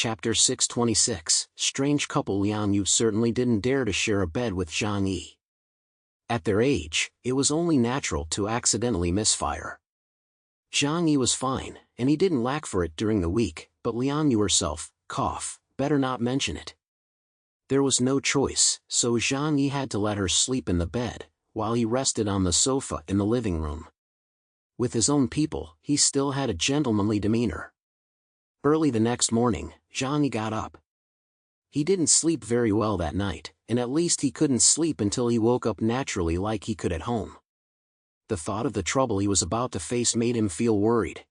Chapter 626, Strange couple. Liang Yu certainly didn't dare to share a bed with Zhang Yi. At their age, it was only natural to accidentally misfire. Zhang Yi was fine, and he didn't lack for it during the week, but Liang Yu herself, better not mention it. There was no choice, so Zhang Yi had to let her sleep in the bed, while he rested on the sofa in the living room. With his own people, he still had a gentlemanly demeanor. Early the next morning, Zhang Yi got up. He didn't sleep very well that night, and at least he couldn't sleep until he woke up naturally like he could at home. The thought of the trouble he was about to face made him feel worried.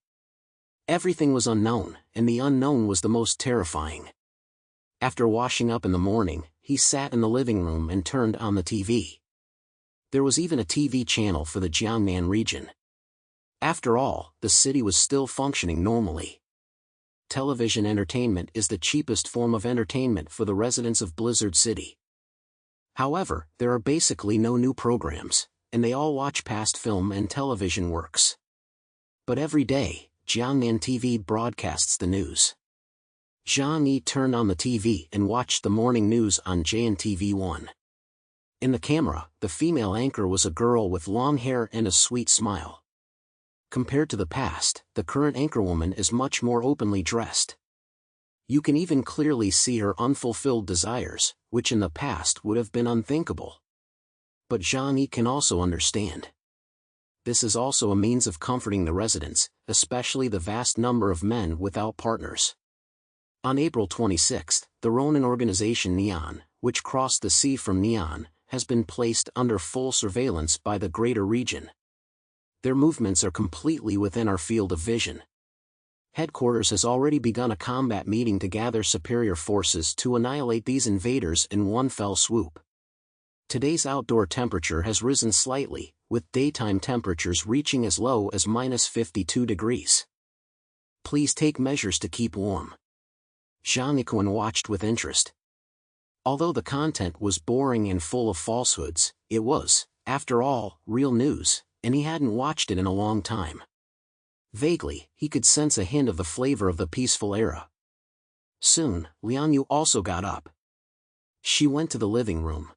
Everything was unknown, and the unknown was the most terrifying. After washing up in the morning, he sat in the living room and turned on the TV. There was even a TV channel for the Jiangnan region. After all, the city was still functioning normally. Television entertainment is the cheapest form of entertainment for the residents of Blizzard City. However, there are basically no new programs, and they all watch past film and television works. But every day, Jiangnan TV broadcasts the news. Zhang Yi turned on the TV and watched the morning news on JNTV1. In the camera, the female anchor was a girl with long hair and a sweet smile. Compared to the past, the current anchorwoman is much more openly dressed. You can even clearly see her unfulfilled desires, which in the past would have been unthinkable. But Zhang Yi can also understand. This is also a means of comforting the residents, especially the vast number of men without partners. On April 26, the Ronin organization Neon, which crossed the sea from Neon, has been placed under full surveillance by the greater region. Their movements are completely within our field of vision. Headquarters has already begun a combat meeting to gather superior forces to annihilate these invaders in one fell swoop. Today's outdoor temperature has risen slightly, with daytime temperatures reaching as low as -52 degrees. Please take measures to keep warm. Zhang Yi watched with interest. Although the content was boring and full of falsehoods, it was, after all, real news, and he hadn't watched it in a long time. Vaguely, he could sense a hint of the flavor of the peaceful era. Soon, Liang Yu also got up. She went to the living room.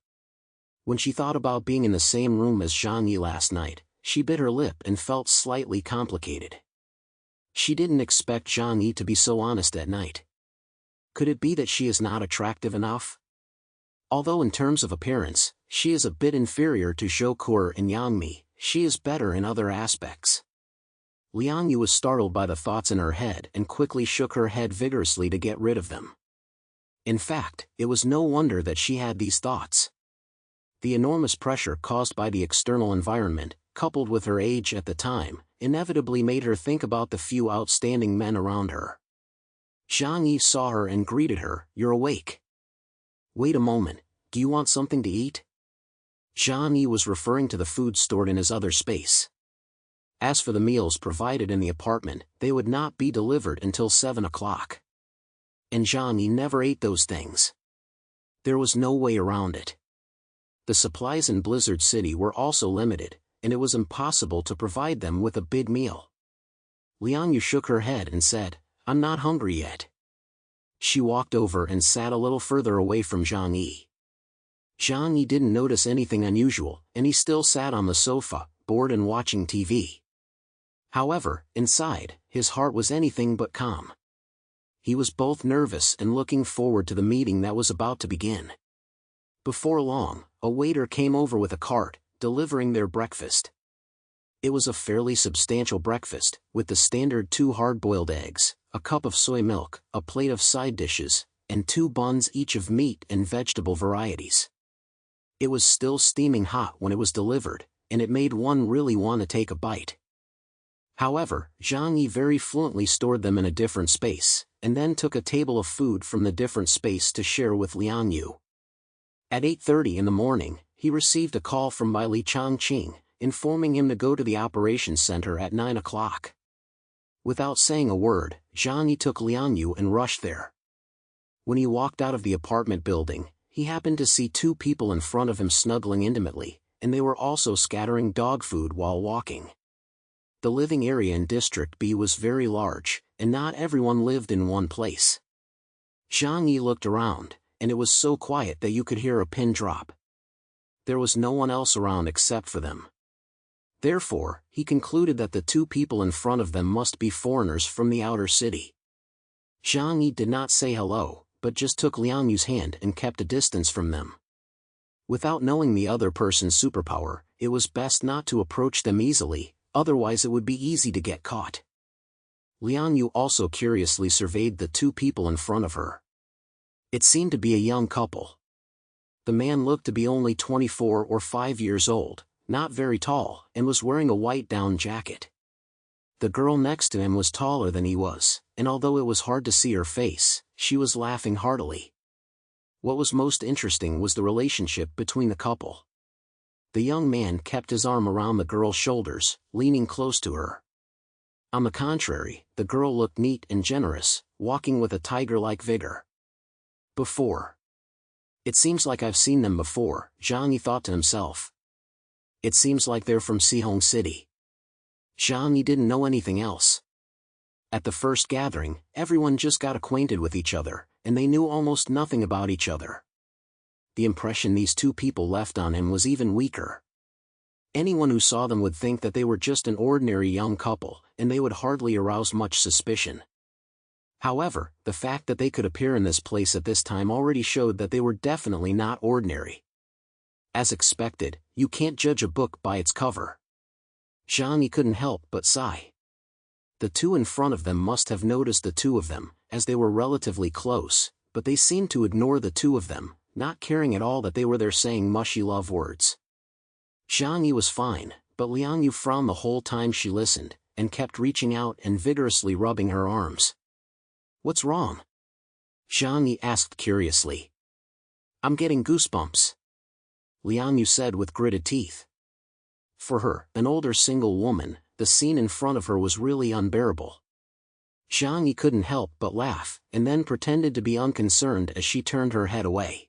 When she thought about being in the same room as Zhang Yi last night, she bit her lip and felt slightly complicated. She didn't expect Zhang Yi to be so honest at night. Could it be that she is not attractive enough? Although in terms of appearance, she is a bit inferior to Zhou Kuo and Yang Mi, she is better in other aspects. Liang Yu was startled by the thoughts in her head and quickly shook her head vigorously to get rid of them. In fact, it was no wonder that she had these thoughts. The enormous pressure caused by the external environment, coupled with her age at the time, inevitably made her think about the few outstanding men around her. Zhang Yi saw her and greeted her, "You're awake. Wait a moment, do you want something to eat?" Zhang Yi was referring to the food stored in his other space. As for the meals provided in the apartment, they would not be delivered until 7 o'clock. And Zhang Yi never ate those things. There was no way around it. The supplies in Blizzard City were also limited, and it was impossible to provide them with a big meal. Liang Yu shook her head and said, "I'm not hungry yet." She walked over and sat a little further away from Zhang Yi. Zhang Yi didn't notice anything unusual, and he still sat on the sofa, bored and watching TV. However, inside, his heart was anything but calm. He was both nervous and looking forward to the meeting that was about to begin. Before long, a waiter came over with a cart, delivering their breakfast. It was a fairly substantial breakfast, with the standard 2 hard-boiled eggs, a cup of soy milk, a plate of side dishes, and 2 buns each of meat and vegetable varieties. It was still steaming hot when it was delivered, and it made one really want to take a bite. However, Zhang Yi very fluently stored them in a different space, and then took a table of food from the different space to share with Liang Yu. At 8:30 in the morning, he received a call from Bai Li Changqing, informing him to go to the operations center at 9 o'clock. Without saying a word, Zhang Yi took Liang Yu and rushed there. When he walked out of the apartment building, he happened to see 2 people in front of him snuggling intimately, and they were also scattering dog food while walking. The living area in District B was very large, and not everyone lived in one place. Zhang Yi looked around, and it was so quiet that you could hear a pin drop. There was no one else around except for them. Therefore, he concluded that the two people in front of them must be foreigners from the outer city. Zhang Yi did not say hello, but just took Liang Yu's hand and kept a distance from them. Without knowing the other person's superpower, it was best not to approach them easily, otherwise it would be easy to get caught. Liang Yu also curiously surveyed the two people in front of her. It seemed to be a young couple. The man looked to be only 24 or 5 years old, not very tall, and was wearing a white down jacket. The girl next to him was taller than he was, and although it was hard to see her face, she was laughing heartily. What was most interesting was the relationship between the couple. The young man kept his arm around the girl's shoulders, leaning close to her. On the contrary, the girl looked neat and generous, walking with a tiger-like vigor. Before. It seems like I've seen them before, Zhang Yi thought to himself. It seems like they're from Sihong City. Zhang Yi didn't know anything else. At the first gathering, everyone just got acquainted with each other, and they knew almost nothing about each other. The impression these two people left on him was even weaker. Anyone who saw them would think that they were just an ordinary young couple, and they would hardly arouse much suspicion. However, the fact that they could appear in this place at this time already showed that they were definitely not ordinary. As expected, you can't judge a book by its cover. Zhang Yi couldn't help but sigh. The two in front of them must have noticed the two of them, as they were relatively close, but they seemed to ignore the two of them, not caring at all that they were there saying mushy love words. Zhang Yi was fine, but Liang Yu frowned the whole time she listened, and kept reaching out and vigorously rubbing her arms. What's wrong? Zhang Yi asked curiously. I'm getting goosebumps, Liang Yu said with gritted teeth. For her, an older single woman, the scene in front of her was really unbearable. Zhang Yi couldn't help but laugh, and then pretended to be unconcerned as she turned her head away.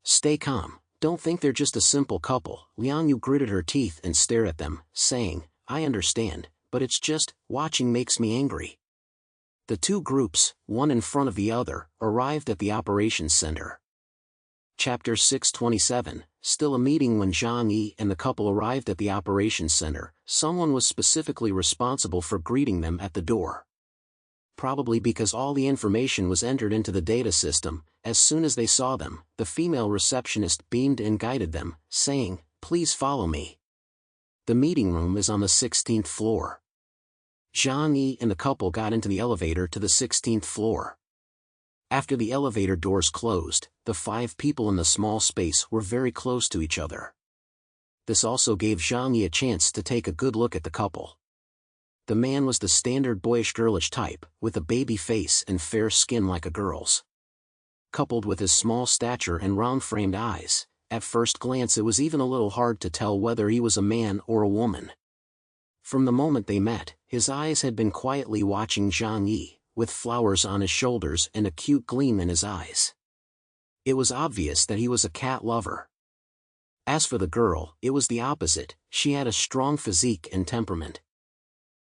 Stay calm. Don't think they're just a simple couple. Liang Yu gritted her teeth and stared at them, saying, I understand, but it's just, watching makes me angry. The two groups, one in front of the other, arrived at the operations center. Chapter 627, still a meeting. When Zhang Yi and the couple arrived at the operations center, someone was specifically responsible for greeting them at the door. Probably because all the information was entered into the data system, as soon as they saw them, the female receptionist beamed and guided them, saying, Please follow me. The meeting room is on the 16th floor. Zhang Yi and the couple got into the elevator to the 16th floor. After the elevator doors closed, the 5 people in the small space were very close to each other. This also gave Zhang Yi a chance to take a good look at the couple. The man was the standard boyish girlish type, with a baby face and fair skin like a girl's. Coupled with his small stature and round-framed eyes, at first glance it was even a little hard to tell whether he was a man or a woman. From the moment they met, his eyes had been quietly watching Zhang Yi, with flowers on his shoulders and a cute gleam in his eyes. It was obvious that he was a cat lover. As for the girl, it was the opposite. She had a strong physique and temperament.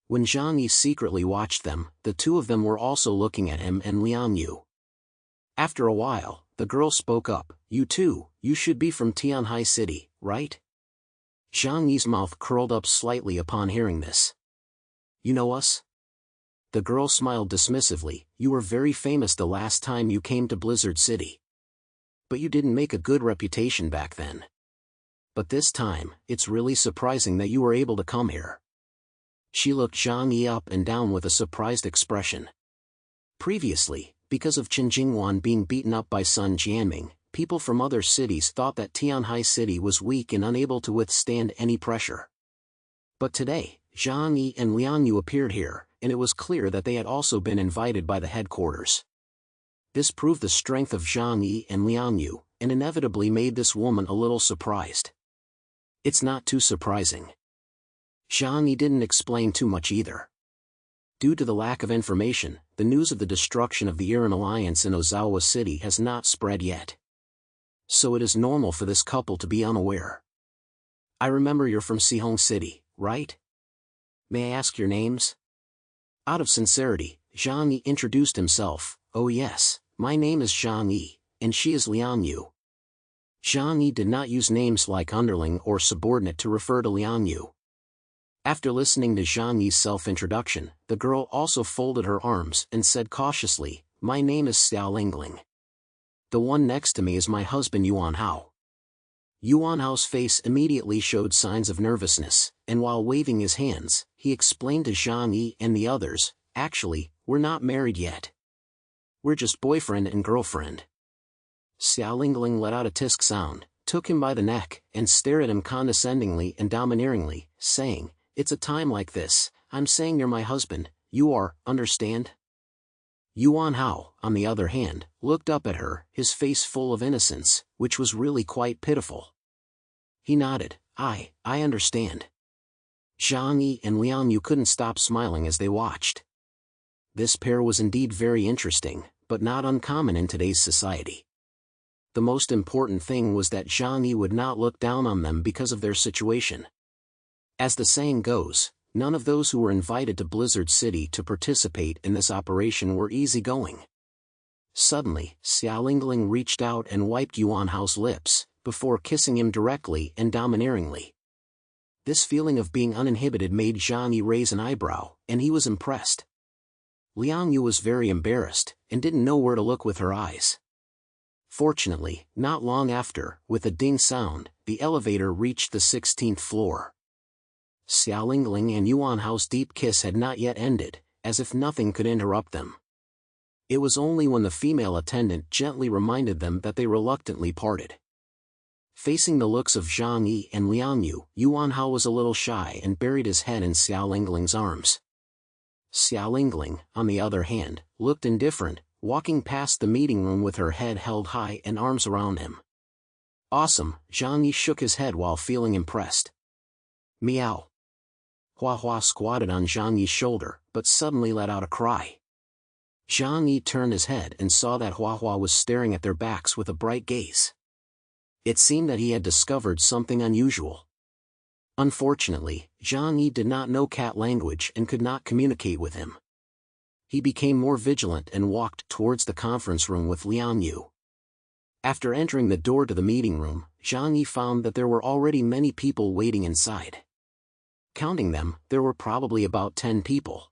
When Zhang Yi secretly watched them, the two of them were also looking at him and Liang Yu. After a while, the girl spoke up, You two, you should be from Tianhai City, right? Zhang Yi's mouth curled up slightly upon hearing this. You know us? The girl smiled dismissively, You were very famous the last time you came to Blizzard City. But you didn't make a good reputation back then. But this time, it's really surprising that you were able to come here. She looked Zhang Yi up and down with a surprised expression. Previously, because of Qin Jingwan being beaten up by Sun Jianming, people from other cities thought that Tianhai City was weak and unable to withstand any pressure. But today, Zhang Yi and Liang Yu appeared here, and it was clear that they had also been invited by the headquarters. This proved the strength of Zhang Yi and Liang Yu, and inevitably made this woman a little surprised. It's not too surprising. Zhang Yi didn't explain too much either. Due to the lack of information, the news of the destruction of the Iran Alliance in Ozawa City has not spread yet. So it is normal for this couple to be unaware. I remember you're from Sihong City, right? May I ask your names? Out of sincerity, Zhang Yi introduced himself. Oh yes, my name is Zhang Yi, and she is Liang Yu. Zhang Yi did not use names like underling or subordinate to refer to Liang Yu. After listening to Zhang Yi's self-introduction, the girl also folded her arms and said cautiously, my name is Xiao Lingling. The one next to me is my husband Yuan Hao. Yuan Hao's face immediately showed signs of nervousness, and while waving his hands, he explained to Zhang Yi and the others, actually, we're not married yet. We're just boyfriend and girlfriend. Xiao Lingling let out a tisk sound, took him by the neck, and stared at him condescendingly and domineeringly, saying, it's a time like this, I'm saying you're my husband, you are, understand? Yuan Hao, on the other hand, looked up at her, his face full of innocence, which was really quite pitiful. He nodded, I understand. Zhang Yi and Liang Yu couldn't stop smiling as they watched. This pair was indeed very interesting, but not uncommon in today's society. The most important thing was that Zhang Yi would not look down on them because of their situation. As the saying goes, none of those who were invited to Blizzard City to participate in this operation were easygoing. Suddenly, Xiao Lingling reached out and wiped Yuan Hao's lips, before kissing him directly and domineeringly. This feeling of being uninhibited made Zhang Yi raise an eyebrow, and he was impressed. Liang Yu was very embarrassed, and didn't know where to look with her eyes. Fortunately, not long after, with a ding sound, the elevator reached the 16th floor. Xiao Lingling and Yuan Hao's deep kiss had not yet ended, as if nothing could interrupt them. It was only when the female attendant gently reminded them that they reluctantly parted. Facing the looks of Zhang Yi and Liang Yu, Yuan Hao was a little shy and buried his head in Xiao Lingling's arms. Xiao Lingling, on the other hand, looked indifferent, walking past the meeting room with her head held high and arms around him. Awesome, Zhang Yi shook his head while feeling impressed. Meow. Hua Hua squatted on Zhang Yi's shoulder, but suddenly let out a cry. Zhang Yi turned his head and saw that Hua Hua was staring at their backs with a bright gaze. It seemed that he had discovered something unusual. Unfortunately, Zhang Yi did not know cat language and could not communicate with him. He became more vigilant and walked towards the conference room with Liang Yu. After entering the door to the meeting room, Zhang Yi found that there were already many people waiting inside. Counting them, there were probably about 10 people.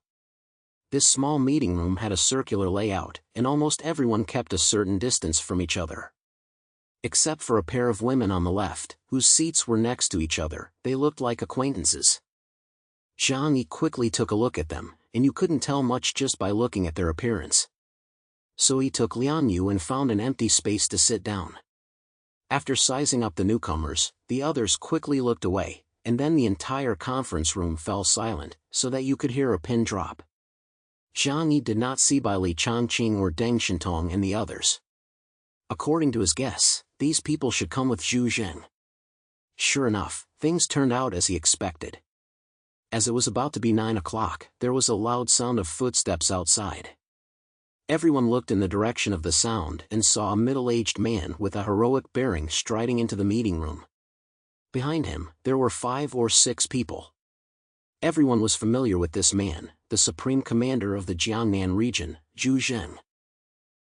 This small meeting room had a circular layout, and almost everyone kept a certain distance from each other. Except for a pair of women on the left, whose seats were next to each other, they looked like acquaintances. Zhang Yi quickly took a look at them, and you couldn't tell much just by looking at their appearance. So he took Liang Yu and found an empty space to sit down. After sizing up the newcomers, the others quickly looked away, and then the entire conference room fell silent, so that you could hear a pin drop. Zhang Yi did not see Bai Li Changqing or Deng Shintong and the others. According to his guess, these people should come with Zhu Zheng. Sure enough, things turned out as he expected. As it was about to be 9 o'clock, there was a loud sound of footsteps outside. Everyone looked in the direction of the sound and saw a middle-aged man with a heroic bearing striding into the meeting room. Behind him, there were 5 or 6 people. Everyone was familiar with this man, the supreme commander of the Jiangnan region, Zhu Zheng.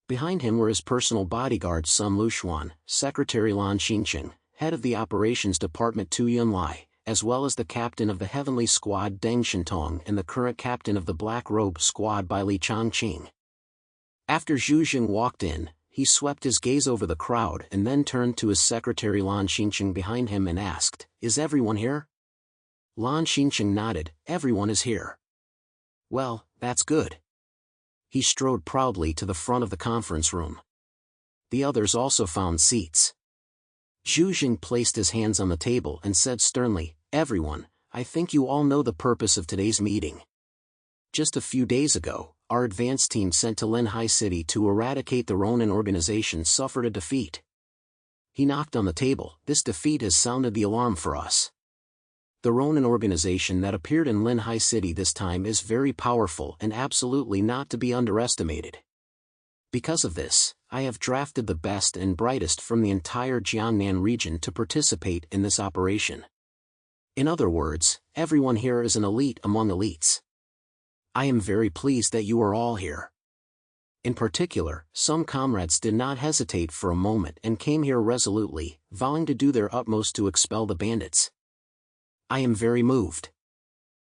Behind him were his personal bodyguards Sun Luxuan, Secretary Lan Xinqing, head of the operations department Tu Yunlai, as well as the captain of the Heavenly Squad Deng Shintong and the current captain of the Black Robe Squad Bai Li Changqing. After Zhu Zheng walked in, he swept his gaze over the crowd and then turned to his secretary Lan Xinqing behind him and asked, "Is everyone here?" Lan Xinqing nodded, "Everyone is here." "Well, that's good." He strode proudly to the front of the conference room. The others also found seats. Zhu Zheng placed his hands on the table and said sternly, "Everyone, I think you all know the purpose of today's meeting. Just a few days ago, our advance team sent to Linhai City to eradicate the Ronin organization suffered a defeat." He knocked on the table. "This defeat has sounded the alarm for us. The Ronin organization that appeared in Linhai City this time is very powerful and absolutely not to be underestimated. Because of this, I have drafted the best and brightest from the entire Jiangnan region to participate in this operation. In other words, everyone here is an elite among elites. I am very pleased that you are all here. In particular, some comrades did not hesitate for a moment and came here resolutely, vowing to do their utmost to expel the bandits. I am very moved.